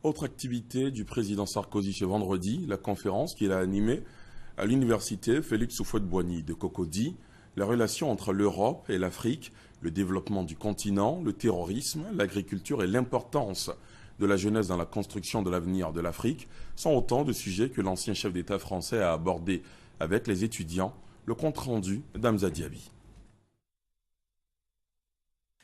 Autre activité du président Sarkozy ce vendredi, la conférence qu'il a animée à l'université Félix Houphouët-Boigny de Cocody, la relation entre l'Europe et l'Afrique, le développement du continent, le terrorisme, l'agriculture et l'importance de la jeunesse dans la construction de l'avenir de l'Afrique sont autant de sujets que l'ancien chef d'État français a abordés avec les étudiants. Le compte-rendu d'Hamza Diaby.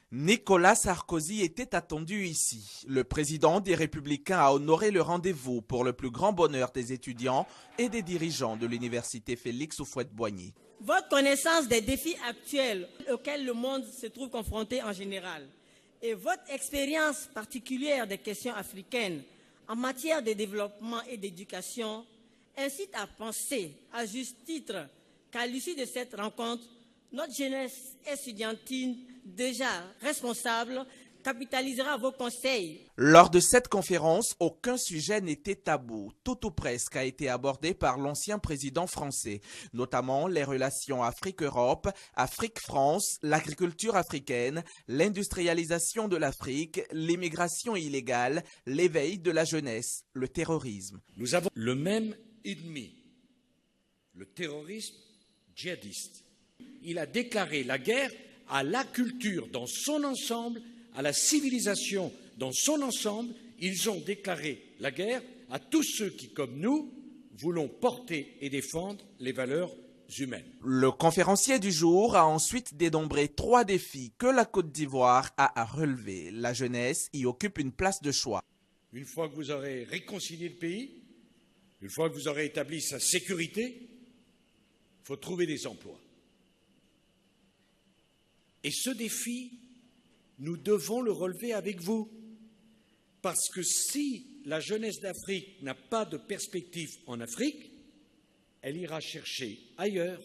Nicolas Sarkozy était attendu ici. Le président des Républicains a honoré le rendez-vous pour le plus grand bonheur des étudiants et des dirigeants de l'université Félix Houphouët-Boigny. Votre connaissance des défis actuels auxquels le monde se trouve confronté en général et votre expérience particulière des questions africaines en matière de développement et d'éducation incite à penser, à juste titre, qu'à l'issue de cette rencontre, notre jeunesse estudiantine, déjà responsable, capitalisera vos conseils. Lors de cette conférence, aucun sujet n'était tabou. Tout ou presque a été abordé par l'ancien président français, notamment les relations Afrique-Europe, Afrique-France, l'agriculture africaine, l'industrialisation de l'Afrique, l'immigration illégale, l'éveil de la jeunesse, le terrorisme. Nous avons le même ennemi, le terrorisme djihadiste. Il a déclaré la guerre à la culture dans son ensemble, à la civilisation dans son ensemble. Ils ont déclaré la guerre à tous ceux qui, comme nous, voulons porter et défendre les valeurs humaines. Le conférencier du jour a ensuite dénombré 3 défis que la Côte d'Ivoire a à relever. La jeunesse y occupe une place de choix. Une fois que vous aurez réconcilié le pays, une fois que vous aurez établi sa sécurité, il faut trouver des emplois. Et ce défi, nous devons le relever avec vous. Parce que si la jeunesse d'Afrique n'a pas de perspective en Afrique, elle ira chercher ailleurs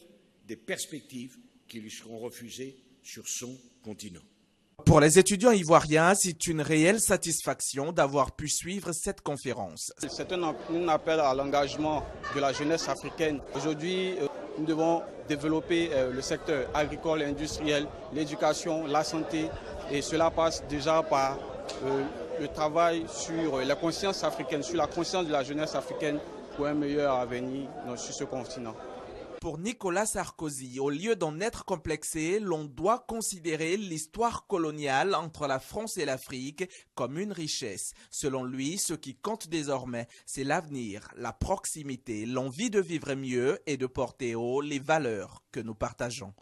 des perspectives qui lui seront refusées sur son continent. Pour les étudiants ivoiriens, c'est une réelle satisfaction d'avoir pu suivre cette conférence. C'est un appel à l'engagement de la jeunesse africaine. Aujourd'hui, nous devons développer le secteur agricole et industriel, l'éducation, la santé, et cela passe déjà par le travail sur la conscience africaine, sur la conscience de la jeunesse africaine pour un meilleur avenir sur ce continent. Pour Nicolas Sarkozy, au lieu d'en être complexé, l'on doit considérer l'histoire coloniale entre la France et l'Afrique comme une richesse. Selon lui, ce qui compte désormais, c'est l'avenir, la proximité, l'envie de vivre mieux et de porter haut les valeurs que nous partageons.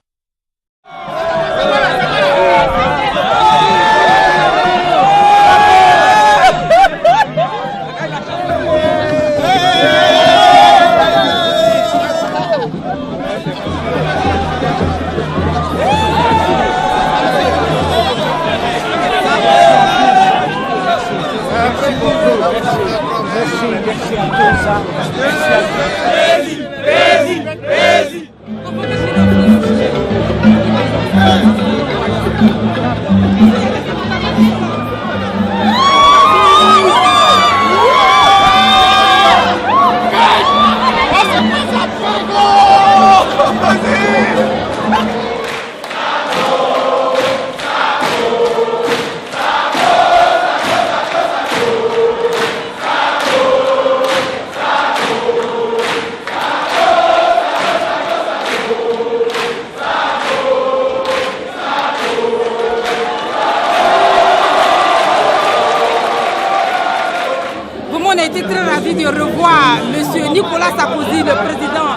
On a été très ravis de revoir M. Nicolas Sarkozy, le président.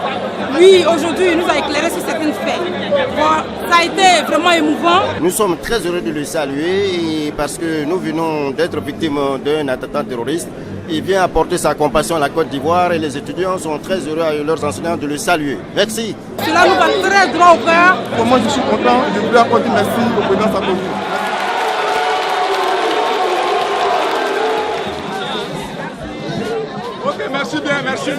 Lui, aujourd'hui, il nous a éclairé sur certains faits. Bon, ça a été vraiment émouvant. Nous sommes très heureux de le saluer parce que nous venons d'être victimes d'un attentat terroriste. Il vient apporter sa compassion à la Côte d'Ivoire et les étudiants sont très heureux avec leurs enseignants de le saluer. Merci. Cela nous va très droit au cœur. Moi, je suis content et je voulais encore dire merci au président Sarkozy. Ok, merci bien, merci.